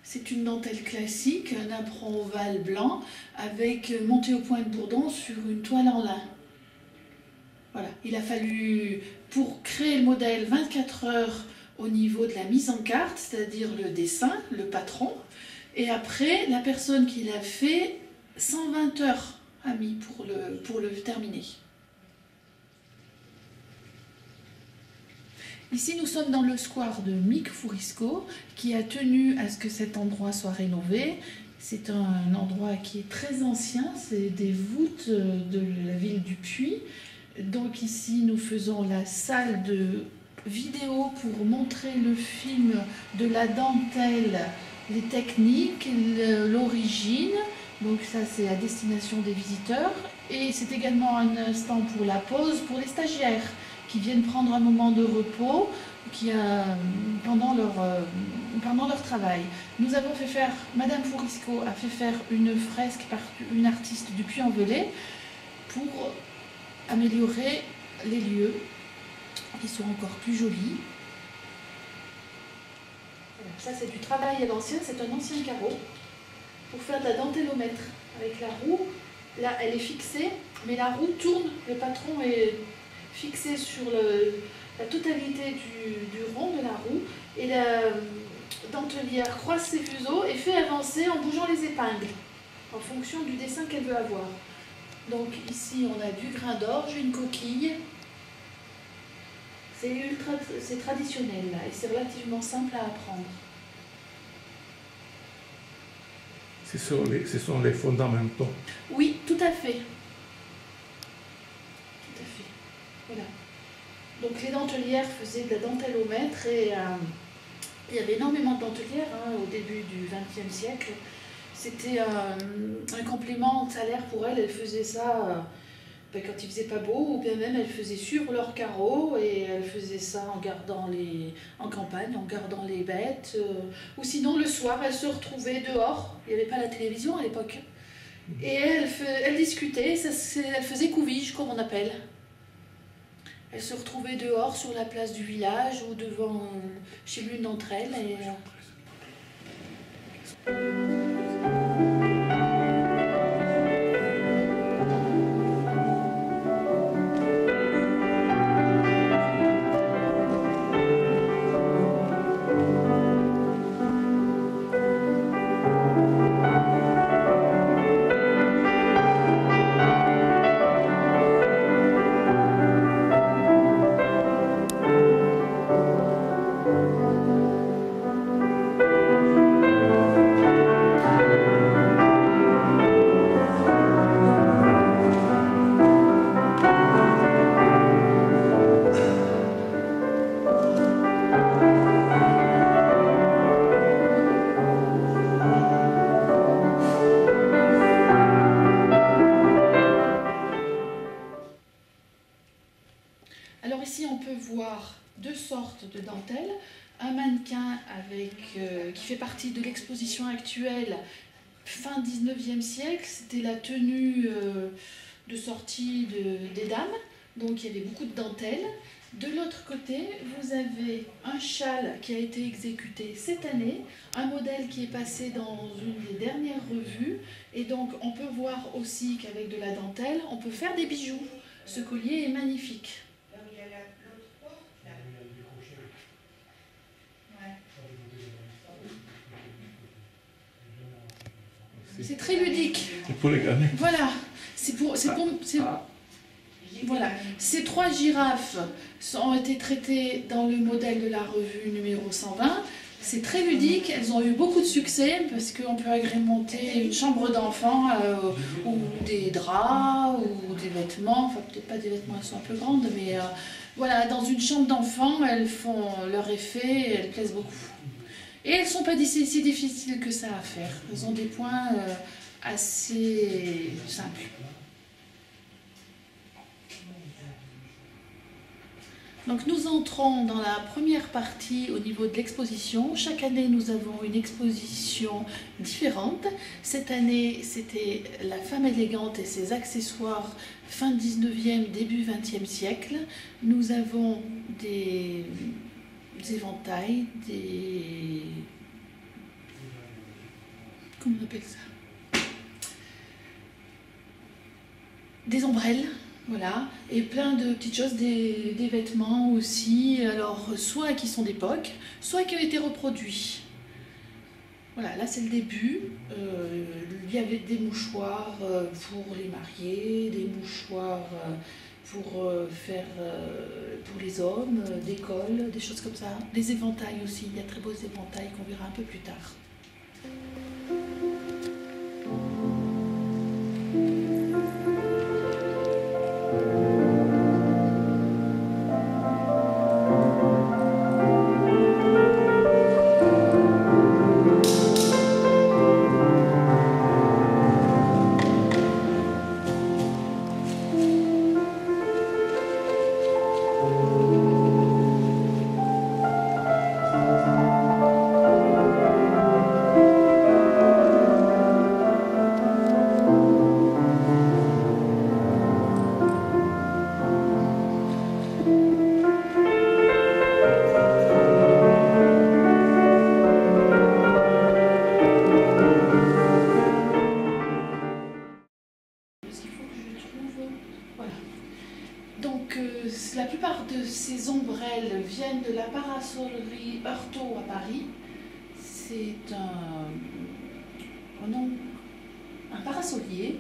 C'est une dentelle classique, un apron ovale blanc avec montée au point de bourdon sur une toile en lin. Voilà, il a fallu, pour créer le modèle, 24 heures au niveau de la mise en carte, c'est-à-dire le dessin, le patron, et après, la personne qui l'a fait, 120 heures a mis pour le terminer. Ici, nous sommes dans le square de Mick Fourisco, qui a tenu à ce que cet endroit soit rénové. C'est un endroit qui est très ancien, c'est des voûtes de la ville du Puy. Donc ici, nous faisons la salle de vidéo pour montrer le film de la dentelle, les techniques, l'origine. Donc ça, c'est à destination des visiteurs. Et c'est également un instant pour la pause pour les stagiaires qui viennent prendre un moment de repos pendant leur travail. Nous avons fait faire, Madame Fourisco a fait faire une fresque par une artiste du Puy-en-Velay pour améliorer les lieux qui sont encore plus jolis. Voilà, ça c'est du travail à l'ancien, c'est un ancien carreau pour faire de la dentelle au mètre avec la roue. Là elle est fixée, mais la roue tourne, le patron est fixé sur la totalité du rond de la roue et la dentelière croise ses fuseaux et fait avancer en bougeant les épingles en fonction du dessin qu'elle veut avoir. Donc ici on a du grain d'orge, une coquille. C'est traditionnel là et c'est relativement simple à apprendre. Ce sont les fondamentaux. Oui, tout à fait. Voilà. Donc les dentelières faisaient de la dentelle au mètre et il y avait énormément de dentelières au début du XXe siècle. C'était un complément de salaire pour elles. Elles faisaient ça quand il faisait pas beau, ou bien même elles faisaient sur leurs carreaux et elles faisaient ça en campagne, en gardant les bêtes. Ou sinon le soir, elles se retrouvaient dehors. Il n'y avait pas la télévision à l'époque. Et elles discutaient, elles faisaient couvige comme on appelle. Elles se retrouvaient dehors sur la place du village ou devant chez l'une d'entre elles. Alors ici on peut voir deux sortes de dentelles, un mannequin qui fait partie de l'exposition actuelle fin 19e siècle, c'était la tenue de sortie des dames, donc il y avait beaucoup de dentelles. De l'autre côté, vous avez un châle qui a été exécuté cette année, un modèle qui est passé dans une des dernières revues, et donc on peut voir aussi qu'avec de la dentelle, on peut faire des bijoux. Ce collier est magnifique. C'est très ludique. C'est pour les gamins. Voilà. Voilà. Ces 3 girafes ont été traitées dans le modèle de la revue numéro 120. C'est très ludique. Elles ont eu beaucoup de succès parce qu'on peut agrémenter une chambre d'enfant ou des draps ou des vêtements. Enfin, peut-être pas des vêtements, elles sont un peu grandes, mais voilà, dans une chambre d'enfant, elles font leur effet et elles plaisent beaucoup. Et elles ne sont pas si difficiles que ça à faire. Elles ont des points assez simples. Donc nous entrons dans la première partie au niveau de l'exposition. Chaque année, nous avons une exposition différente. Cette année, c'était la femme élégante et ses accessoires fin 19e, début 20e siècle. Nous avons des éventails, comment on appelle ça? Des ombrelles. Voilà, et plein de petites choses, des vêtements aussi, alors soit qui sont d'époque, soit qui ont été reproduits. Voilà, là c'est le début. Il y avait des mouchoirs pour les mariés, des mouchoirs pour les hommes, des cols, des choses comme ça. Des éventails aussi, il y a très beaux éventails qu'on verra un peu plus tard. La plupart de ces ombrelles viennent de la parasolerie Heurtaud à Paris. C'est un parasolier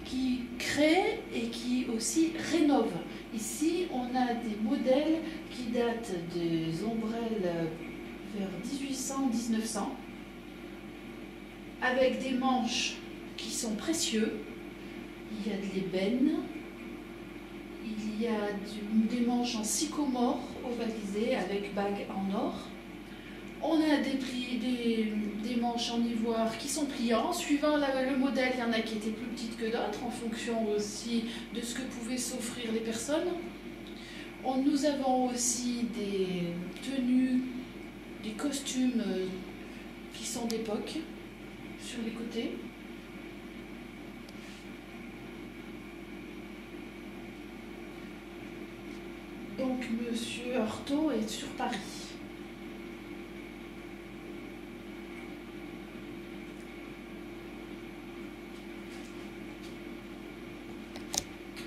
qui crée et qui aussi rénove. Ici, on a des modèles qui datent des ombrelles vers 1800-1900, avec des manches qui sont précieux. Il y a de l'ébène. Il y a des manches en sycomore ovalisées avec bagues en or. On a des manches en ivoire qui sont pliants. Suivant le modèle, il y en a qui étaient plus petites que d'autres, en fonction aussi de ce que pouvaient s'offrir les personnes. Nous avons aussi des tenues, des costumes qui sont d'époque sur les côtés. Donc, Monsieur Heurtaud est sur Paris.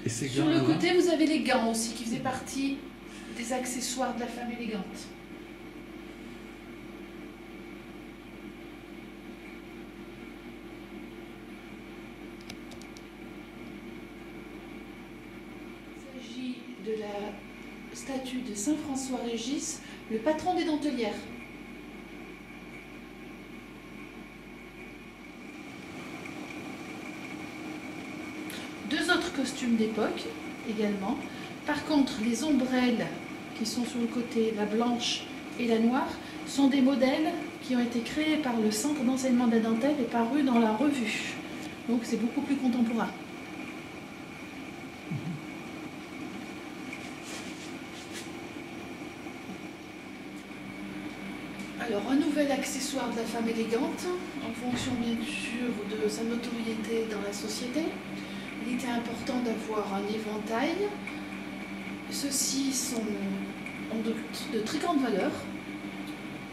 Et ces sur gants, le côté, vous avez les gants aussi, qui faisaient partie des accessoires de la femme élégante. Il s'agit de la statue de Saint François-Régis, le patron des dentelières. Deux autres costumes d'époque également. Par contre, les ombrelles qui sont sur le côté, la blanche et la noire, sont des modèles qui ont été créés par le Centre d'enseignement de la dentelle et parus dans la revue. Donc c'est beaucoup plus contemporain. Alors, un nouvel accessoire de la femme élégante, en fonction bien sûr de sa notoriété dans la société. Il était important d'avoir un éventail. Ceux-ci ont de très grande valeur.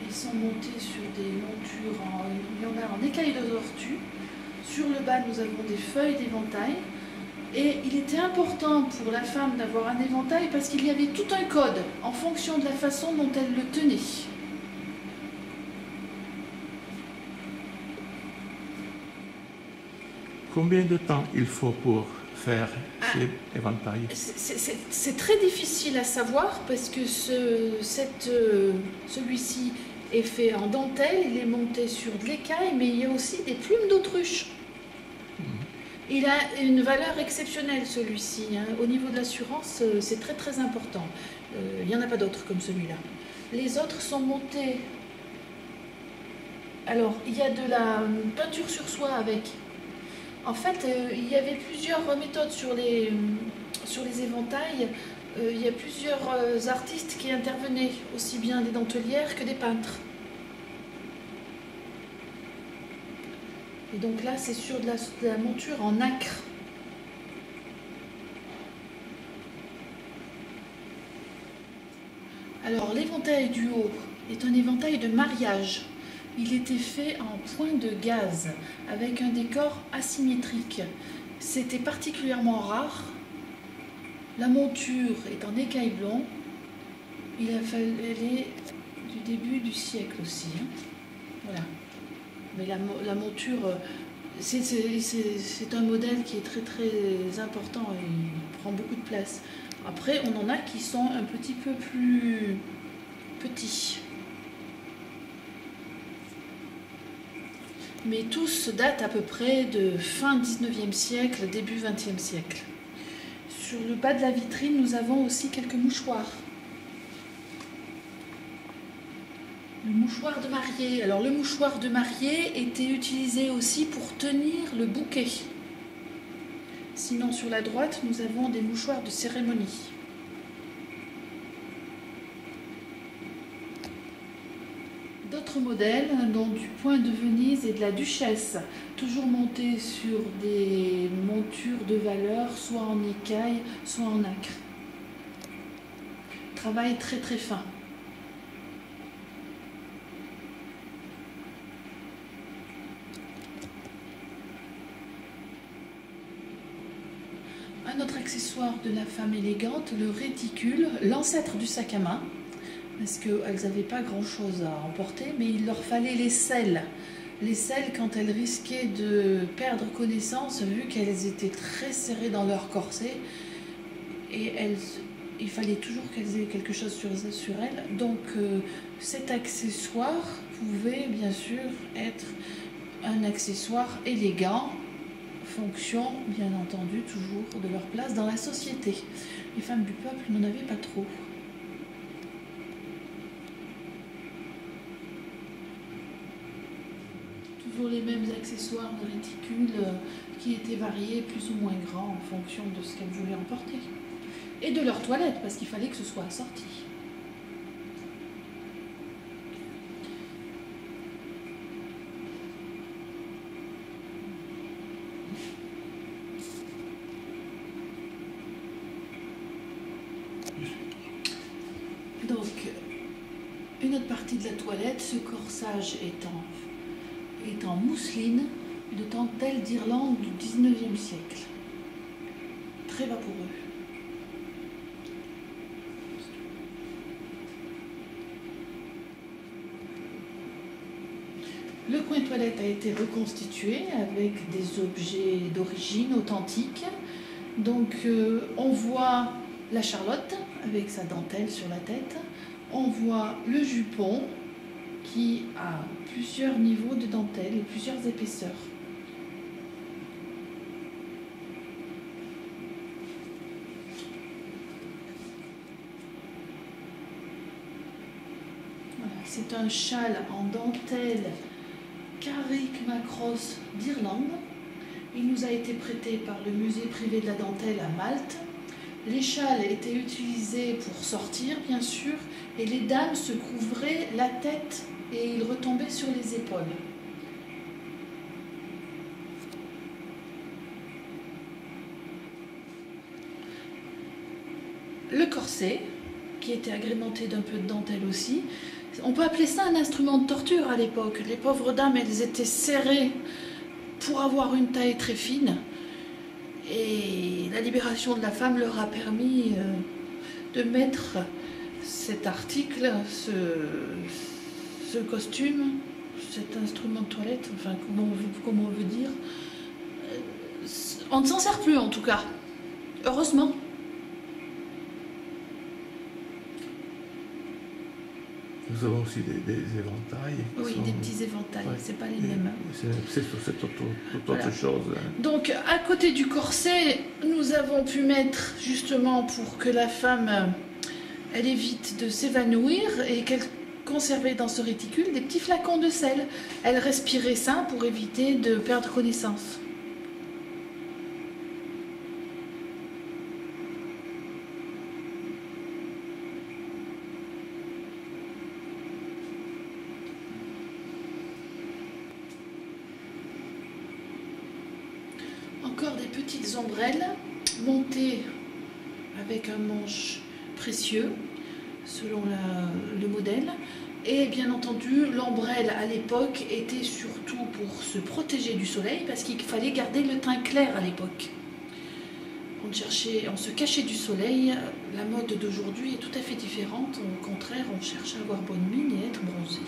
Ils sont montés sur des montures, il y en a en écaille de tortue. Sur le bas, nous avons des feuilles d'éventail. Et il était important pour la femme d'avoir un éventail parce qu'il y avait tout un code en fonction de la façon dont elle le tenait. Combien de temps il faut pour faire ces éventails? C'est très difficile à savoir parce que celui-ci est fait en dentelle, il est monté sur de l'écaille, mais il y a aussi des plumes d'autruche. Il a une valeur exceptionnelle celui-ci, hein. Au niveau de l'assurance, c'est très très important. Il n'y en a pas d'autres comme celui-là. Les autres sont montés. Alors, il y a de la peinture sur soie avec. En fait, il y avait plusieurs méthodes sur les éventails. Il y a plusieurs artistes qui intervenaient, aussi bien des dentelières que des peintres. Et donc là, c'est sur de la monture en nacre. Alors, l'éventail du haut est un éventail de mariage. Il était fait en point de gaze, avec un décor asymétrique. C'était particulièrement rare. La monture est en écaille blanc. Elle est du début du siècle aussi, hein. Voilà. Mais la monture, c'est un modèle qui est très très important et il prend beaucoup de place. Après, on en a qui sont un petit peu plus petits. Mais tous datent à peu près de fin 19e siècle, début 20e siècle. Sur le bas de la vitrine, nous avons aussi quelques mouchoirs. Le mouchoir de mariée. Alors le mouchoir de mariée était utilisé aussi pour tenir le bouquet. Sinon sur la droite, nous avons des mouchoirs de cérémonie. D'autres modèles, dont du point de Venise et de la Duchesse, toujours montés sur des montures de valeur, soit en écaille, soit en nacre. Travail très très fin. Un autre accessoire de la femme élégante, le réticule, l'ancêtre du sac à main, parce qu'elles n'avaient pas grand-chose à emporter, mais il leur fallait les selles. Les selles, quand elles risquaient de perdre connaissance, vu qu'elles étaient très serrées dans leur corset, et il fallait toujours qu'elles aient quelque chose sur elles. Donc cet accessoire pouvait bien sûr être un accessoire élégant, fonction, bien entendu, toujours de leur place dans la société. Les femmes du peuple n'en avaient pas trop. Toujours les mêmes accessoires de réticule qui étaient variés, plus ou moins grands, en fonction de ce qu'elles voulaient emporter. Et de leur toilette, parce qu'il fallait que ce soit assorti. Donc, une autre partie de la toilette, ce corsage est en mousseline de dentelle d'Irlande du 19e siècle. Très vaporeux. Le coin toilette a été reconstitué avec des objets d'origine authentique. Donc on voit la Charlotte avec sa dentelle sur la tête. On voit le jupon qui a plusieurs niveaux de dentelle et plusieurs épaisseurs. Voilà, c'est un châle en dentelle Carrick-Macross d'Irlande. Il nous a été prêté par le musée privé de la dentelle à Malte. Les châles étaient utilisés pour sortir, bien sûr, et les dames se couvraient la tête et il retombait sur les épaules. Le corset, qui était agrémenté d'un peu de dentelle aussi, on peut appeler ça un instrument de torture à l'époque. Les pauvres dames, elles étaient serrées pour avoir une taille très fine. Et la libération de la femme leur a permis de mettre cet article, ce costume, cet instrument de toilette, enfin comment on veut dire. On ne s'en sert plus en tout cas, heureusement. Nous avons aussi des éventails. Oui, des petits éventails, ouais. C'est pas les mêmes. C'est toute autre chose. Donc, à côté du corset, nous avons pu mettre, justement, pour que la femme, elle évite de s'évanouir et qu'elle conservait dans ce réticule des petits flacons de sel. Elle respirait ça pour éviter de perdre connaissance. Encore des petites ombrelles montées avec un manche précieux selon le modèle. Et bien entendu, l'ombrelle à l'époque était surtout pour se protéger du soleil parce qu'il fallait garder le teint clair à l'époque. On se cachait du soleil. La mode d'aujourd'hui est tout à fait différente. Au contraire, on cherche à avoir bonne mine et être bronzé.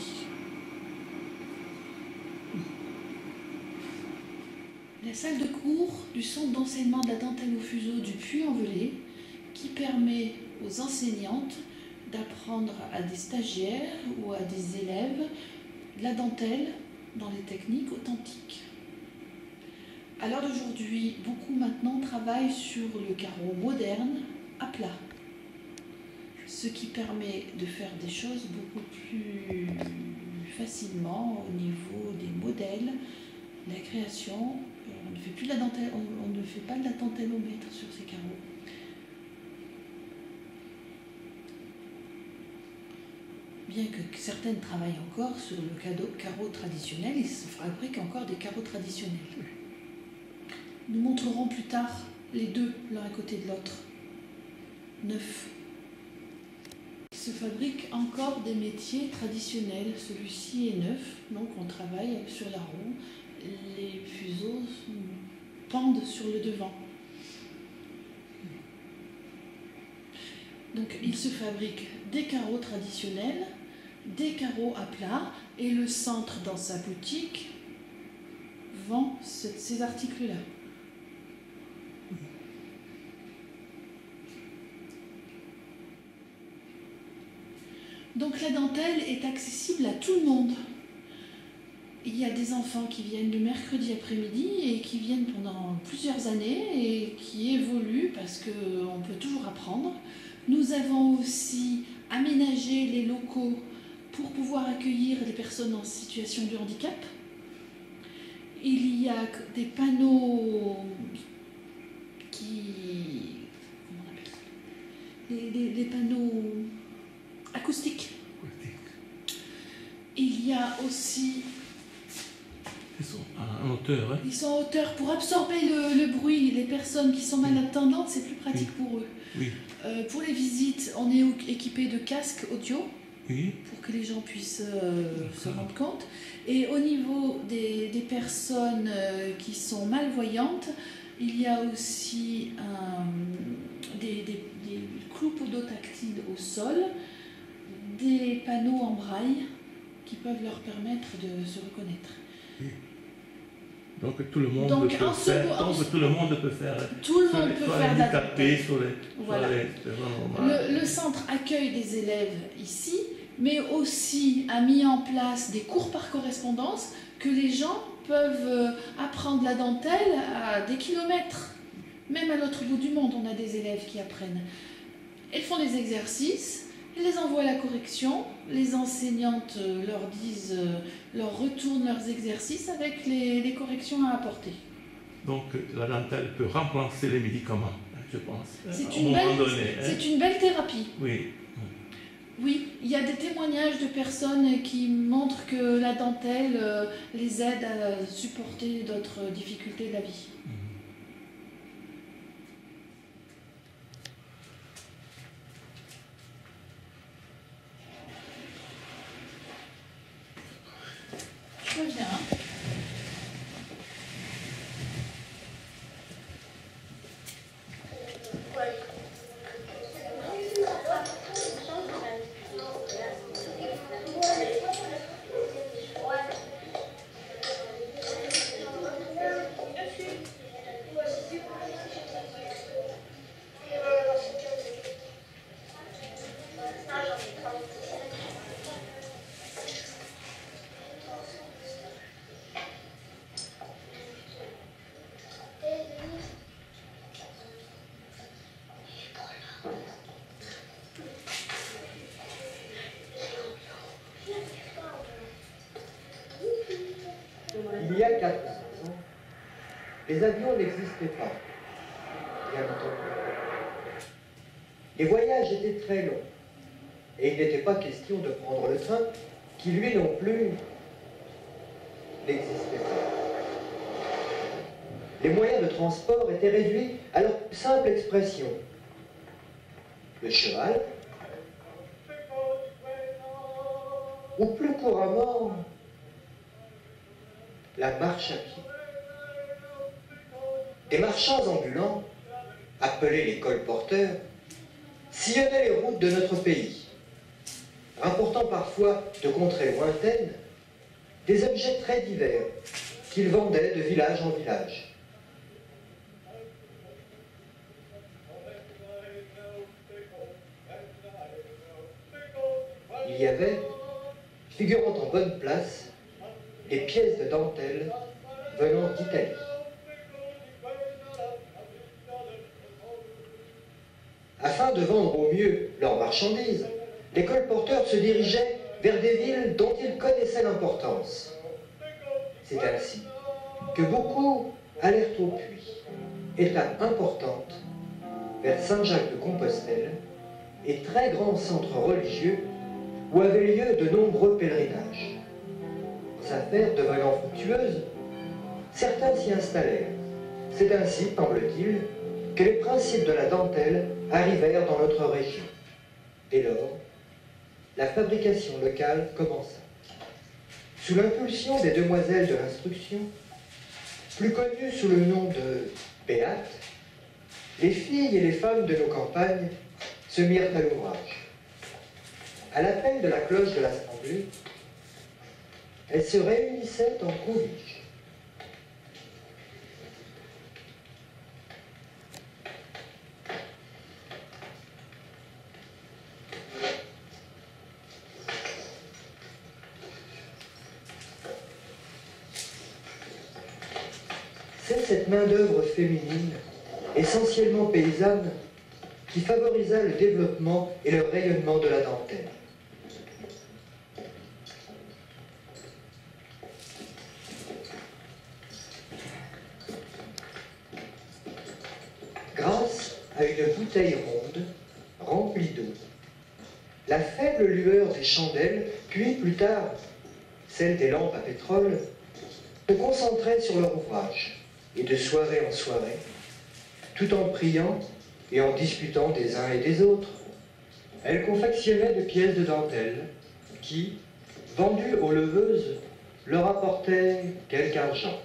La salle de cours du centre d'enseignement de la dentelle au fuseau du Puy-en-Velay qui permet aux enseignantes d'apprendre à des stagiaires ou à des élèves la dentelle dans les techniques authentiques. À l'heure d'aujourd'hui, beaucoup maintenant travaillent sur le carreau moderne à plat, ce qui permet de faire des choses beaucoup plus facilement au niveau des modèles, la création. On ne fait plus de la dentelle, on ne fait pas de la dentelle au mètre sur ces carreaux. Bien que certaines travaillent encore sur le carreau traditionnel, il se fabrique encore des carreaux traditionnels. Nous montrerons plus tard les deux l'un à côté de l'autre, neufs. Il se fabrique encore des métiers traditionnels. Celui-ci est neuf, donc on travaille sur la roue. Les fuseaux pendent sur le devant. Donc il se fabrique des carreaux traditionnels, des carreaux à plat, et le centre dans sa boutique vend ces articles-là. Donc la dentelle est accessible à tout le monde. Il y a des enfants qui viennent le mercredi après-midi et qui viennent pendant plusieurs années et qui évoluent parce qu'on peut toujours apprendre. Nous avons aussi aménagé les locaux pour pouvoir accueillir les personnes en situation de handicap. Il y a des panneaux comment on appelle ça ? Les panneaux acoustiques. Il y a aussi... Ils sont en hauteur. Hein? Ils sont en hauteur pour absorber le bruit. Les personnes qui sont malentendantes, c'est plus pratique pour eux. Oui. Pour les visites, on est équipé de casques audio pour que les gens puissent se rendre compte. Et au niveau des personnes qui sont malvoyantes, il y a aussi des clous podotactiles au sol, des panneaux en braille qui peuvent leur permettre de se reconnaître. Oui. Donc tout le monde peut faire. Tout le monde peut faire. Tout le monde peut faire handicapé sur les. Voilà. Le centre accueille des élèves ici, mais aussi a mis en place des cours par correspondance que les gens peuvent apprendre la dentelle à des kilomètres. Même à l'autre bout du monde, on a des élèves qui apprennent. Elles font des exercices. Les envoient à la correction, les enseignantes leur retournent leurs exercices avec les corrections à apporter. Donc la dentelle peut remplacer les médicaments, je pense. C'est une belle thérapie. Oui. Oui, il y a des témoignages de personnes qui montrent que la dentelle les aide à supporter d'autres difficultés de la vie. Je reviens. Il y a 4 ans, les avions n'existaient pas. Bien entendu. Les voyages étaient très longs. Et il n'était pas question de prendre le train, qui lui non plus n'existait pas. Les moyens de transport étaient réduits à leur simple expression. Le cheval, ou plus couramment, la marche à pied. Des marchands ambulants, appelés les colporteurs, sillonnaient les routes de notre pays, rapportant parfois de contrées lointaines des objets très divers qu'ils vendaient de village en village. Il y avait, figurant en bonne place, des pièces de dentelle venant d'Italie. Afin de vendre au mieux leurs marchandises, les colporteurs se dirigeaient vers des villes dont ils connaissaient l'importance. C'est ainsi que beaucoup allèrent au Puy, étape importante, vers Saint-Jacques-de-Compostelle, et très grand centre religieux où avaient lieu de nombreux pèlerinages. Les affaires devenant fructueuses, certains s'y installèrent. C'est ainsi, semble-t-il, que les principes de la dentelle arrivèrent dans notre région. Dès lors, la fabrication locale commença. Sous l'impulsion des demoiselles de l'instruction, plus connues sous le nom de béates, les filles et les femmes de nos campagnes se mirent à l'ouvrage. À l'appel de la cloche de l'assemblée, elles se réunissaient en conviges. C'est cette main-d'œuvre féminine, essentiellement paysanne, qui favorisa le développement et le rayonnement de la dentelle. Grâce à une bouteille ronde, remplie d'eau, la faible lueur des chandelles, puis plus tard celle des lampes à pétrole, se concentraient sur leur ouvrage, et de soirée en soirée, tout en priant et en disputant des uns et des autres, elles confectionnaient des pièces de dentelle qui, vendues aux leveuses, leur apportaient quelque argent.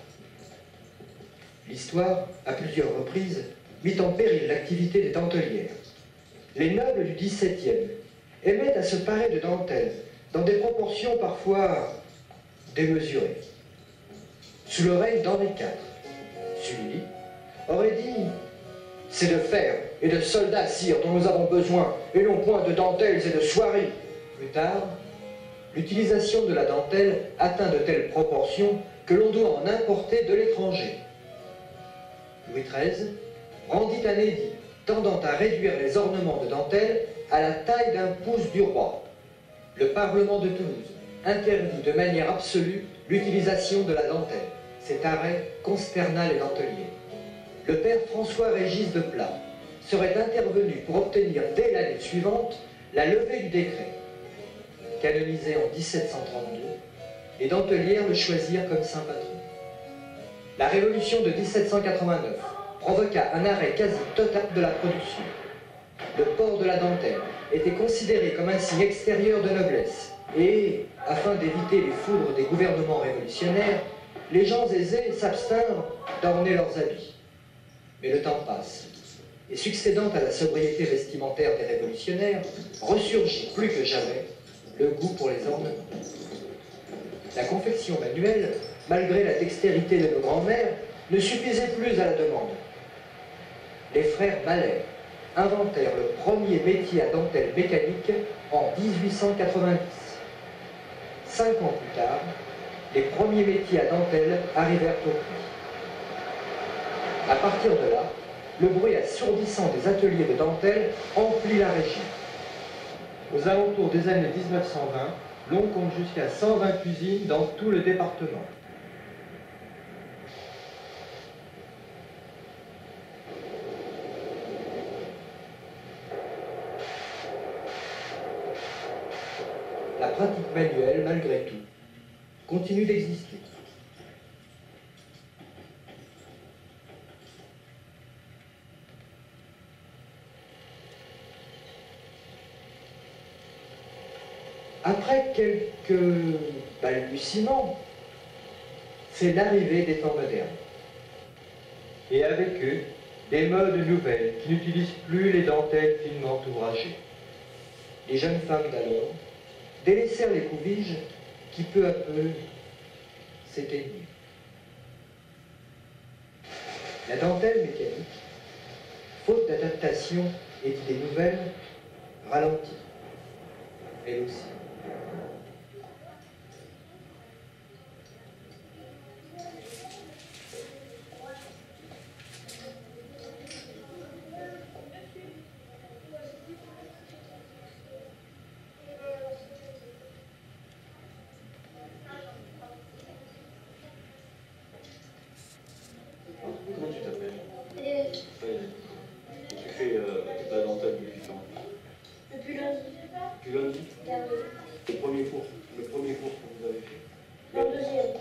L'histoire, à plusieurs reprises, mit en péril l'activité des dentelières. Les nobles du XVIIe aimaient à se parer de dentelle dans des proportions parfois démesurées. Sous le règne d'Henri IV, Sully aurait dit « C'est de fer et de soldats, sire, dont nous avons besoin, et non point de dentelles et de soieries. » Plus tard, l'utilisation de la dentelle atteint de telles proportions que l'on doit en importer de l'étranger. Louis XIII rendit un édit tendant à réduire les ornements de dentelle à la taille d'un pouce du roi. Le Parlement de Toulouse interdit de manière absolue l'utilisation de la dentelle. Cet arrêt consterna les denteliers. Le père François-Régis de Plat serait intervenu pour obtenir dès l'année suivante la levée du décret. Canonisé en 1732, les dentelières le choisirent comme saint patron. La révolution de 1789 provoqua un arrêt quasi total de la production. Le port de la dentelle était considéré comme un signe extérieur de noblesse et, afin d'éviter les foudres des gouvernements révolutionnaires, les gens aisés s'abstinrent d'orner leurs habits. Mais le temps passe, et succédant à la sobriété vestimentaire des révolutionnaires, ressurgit plus que jamais le goût pour les ornements. La confection manuelle, malgré la dextérité de nos grands-mères, ne suffisait plus à la demande. Les frères Malher inventèrent le premier métier à dentelle mécanique en 1890. 5 ans plus tard, les premiers métiers à dentelle arrivèrent au prix. À partir de là, le bruit assourdissant des ateliers de dentelle emplit la région. Aux alentours des années 1920, l'on compte jusqu'à 120 usines dans tout le département. La pratique manuelle, malgré tout, continue d'exister. Après quelques balbutiements, c'est l'arrivée des temps modernes. Et avec eux, des modes nouvelles qui n'utilisent plus les dentelles finement ouvragées. Les jeunes femmes d'alors délaissèrent les couviges qui peu à peu s'éteignirent. La dentelle mécanique, faute d'adaptation et d'idées nouvelles, ralentit, elle aussi. Comment tu t'appelles? Tu fais la dentelle depuis quand? Depuis lundi. Depuis lundi? Dernier. Le premier cours que vous avez fait? Le deuxième.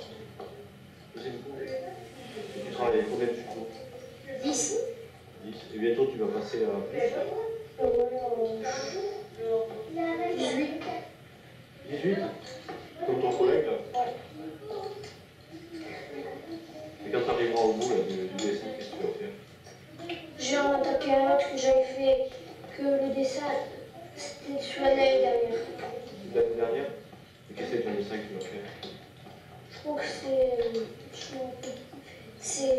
Deuxième cours? Et tu travailles avec combien de tutos? 10. 10. Et bientôt tu vas passer à plus? 18. 18? Comme ton collègue là? Et quand tu arriveras au bout là, du dessin, qu'est-ce que tu vas faire? J'ai attaqué un autre que j'avais fait, que le dessin, c'était sur l'année dernière. L'année dernière? Et qu'est-ce que c'est ton dessin que tu vas faire? Je crois que c'est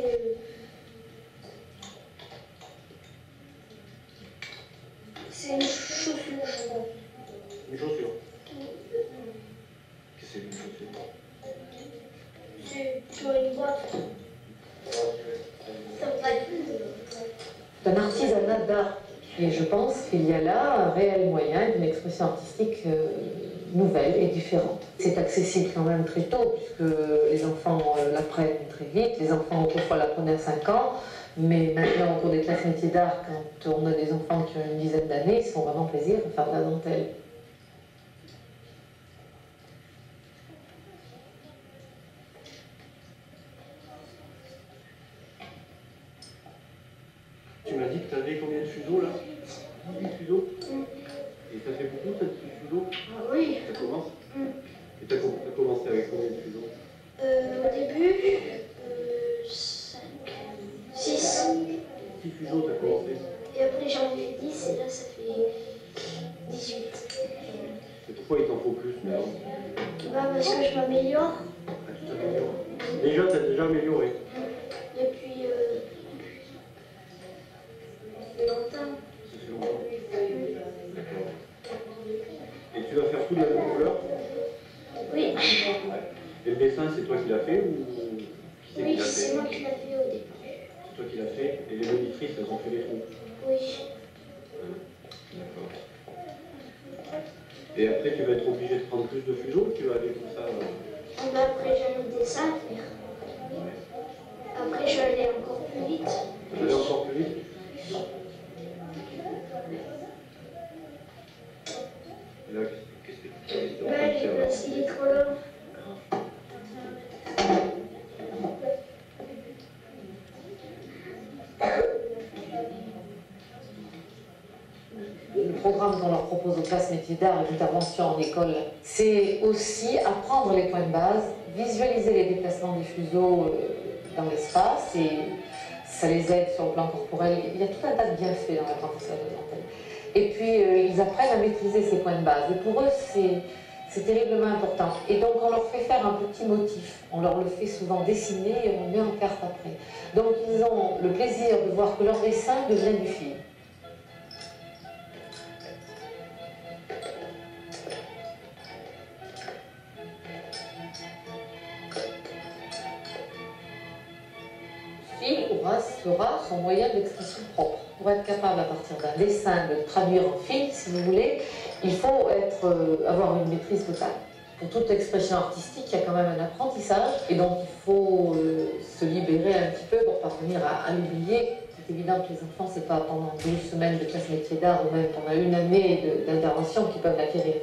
une chaussure, je crois. Une chaussure? Qu'est-ce que c'est une chaussure? C'est sur une boîte. Ça va être C'est un artisanat d'art. Et je pense qu'il y a là un réel moyen d'une expression artistique nouvelle et différente. C'est accessible quand même très tôt, puisque les enfants l'apprennent très vite. Les enfants autrefois l'apprenaient à 5 ans, mais maintenant au cours des classes métiers d'art, quand on a des enfants qui ont une dizaine d'années, ils se font vraiment plaisir de faire de la dentelle. Tu m'as dit que tu avais combien de fuseaux là? 18 fuseaux? Et ça fait beaucoup ça, de fuseaux? Ah oui. Ça commence? Et tu as commencé avec combien de fuseaux? Au début, 5, 6. 6 fuseaux, tu as commencé? Et après j'en ai fait 10 et là ça fait 18. Et pourquoi il t'en faut plus maintenant? Bah parce que je m'améliore Ah, tu t'améliores. Déjà, tu as déjà amélioré. depuis longtemps. Ça fait longtemps. D'accord. Et tu vas faire tout de la même couleur? Oui, Et le dessin, c'est toi qui l'as fait ou qui c'est qui oui, l'a c'est fait? moi qui l'ai fait au début. C'est toi qui l'as fait et les monitrices, elles ont fait les trous. Oui. D'accord. Et après, tu vas être obligé de prendre plus de fuseaux ou tu vas aller comme ça Et ben après j'ai un dessin à faire. Après je vais aller encore plus vite. Tu vas aller encore plus vite? Et là, qu'est-ce que tu fais? programme qu'on leur propose aux classes métiers d'art et d'intervention en école, c'est aussi apprendre les points de base, visualiser les déplacements des fuseaux dans l'espace, et ça les aide sur le plan corporel. Il y a tout un tas de bienfaits dans l'apprentissage de dentelle. Et puis, ils apprennent à maîtriser ces points de base. Et pour eux, c'est terriblement important. Et donc, on leur fait faire un petit motif. On leur le fait souvent dessiner et on le met en carte après. Donc, ils ont le plaisir de voir que leur dessin devient du film. Sera son moyen d'expression propre. Pour être capable, à partir d'un dessin, de le traduire en film, si vous voulez, il faut avoir une maîtrise totale. Pour toute expression artistique, il y a quand même un apprentissage, et donc il faut se libérer un petit peu pour parvenir à l'oublier. C'est évident que les enfants, c'est pas pendant 12 semaines de classe métier d'art, ou même pendant une année d'intervention qu'ils peuvent l'acquérir.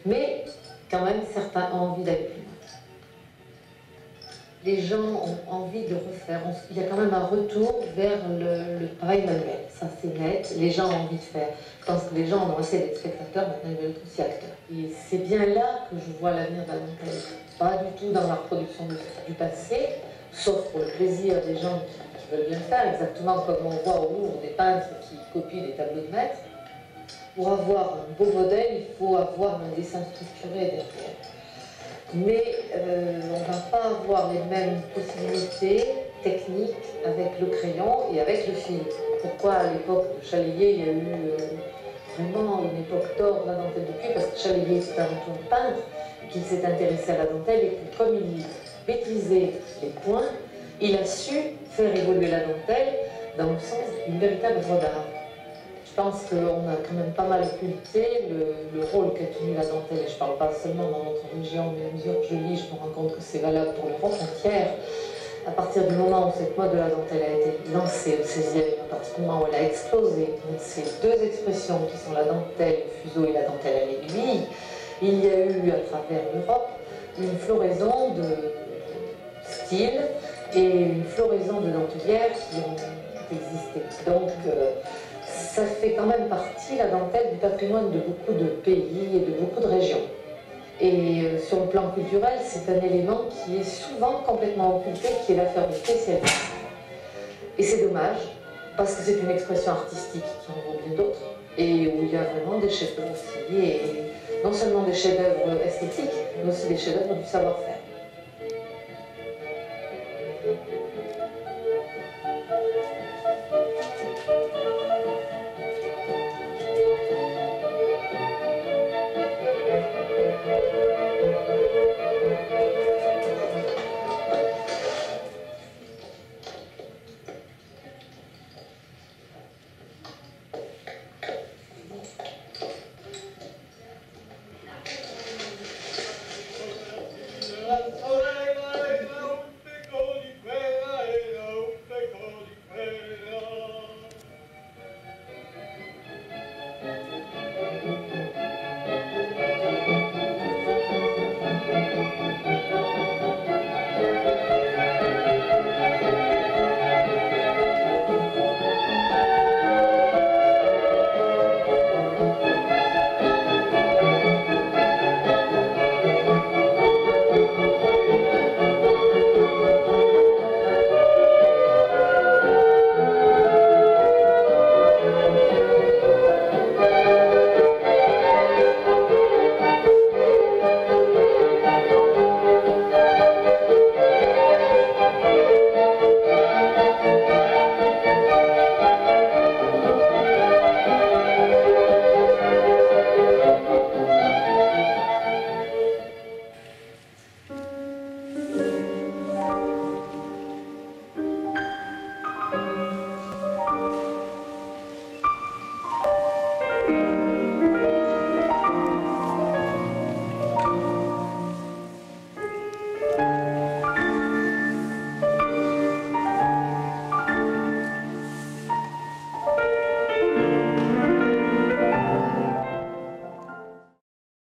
Mais quand même, certains ont envie d'aller plus loin. Les gens ont envie de refaire. Il y a quand même un retour vers le travail manuel. Ça, c'est net. Les gens ont envie de faire. Je pense que les gens ont assez d'être spectateurs, maintenant ils veulent être aussi acteurs. Et c'est bien là que je vois l'avenir de la dentelle. Pas du tout dans la reproduction du passé, sauf pour le plaisir des gens qui veulent bien le faire, exactement comme on voit au Louvre des peintres qui copient des tableaux de maître. Pour avoir un beau modèle, il faut avoir un dessin structuré derrière. Mais on ne va pas avoir les mêmes possibilités techniques avec le crayon et avec le fil. Pourquoi à l'époque de Chalaillier, il y a eu vraiment une époque d'or de la dentelle de cuir? Parce que Chalaillier, c'est un retour de peintre, qu'il s'est intéressé à la dentelle et que comme il maîtrisait les points, il a su faire évoluer la dentelle dans le sens d'une véritable œuvre d'art. Je pense qu'on a quand même pas mal occulté le rôle qu'a tenu la dentelle. Et je ne parle pas seulement dans notre région, mais à mesure que je lis, je me rends compte que c'est valable pour l'Europe entière. À partir du moment où cette mode de la dentelle a été lancée au XVIe, à partir du moment où elle a explosé, donc ces deux expressions qui sont la dentelle au fuseau et la dentelle à l'aiguille, il y a eu à travers l'Europe une floraison de styles et une floraison de dentelières qui ont existé. Donc, ça fait quand même partie, la dentelle, du patrimoine de beaucoup de pays et de beaucoup de régions. Et sur le plan culturel, c'est un élément qui est souvent complètement occulté, qui est l'affaire du spécialiste. Et c'est dommage, parce que c'est une expression artistique qui en vaut bien d'autres, et où il y a vraiment des chefs-d'œuvre aussi, et non seulement des chefs-d'œuvre esthétiques, mais aussi des chefs-d'œuvre du savoir-faire.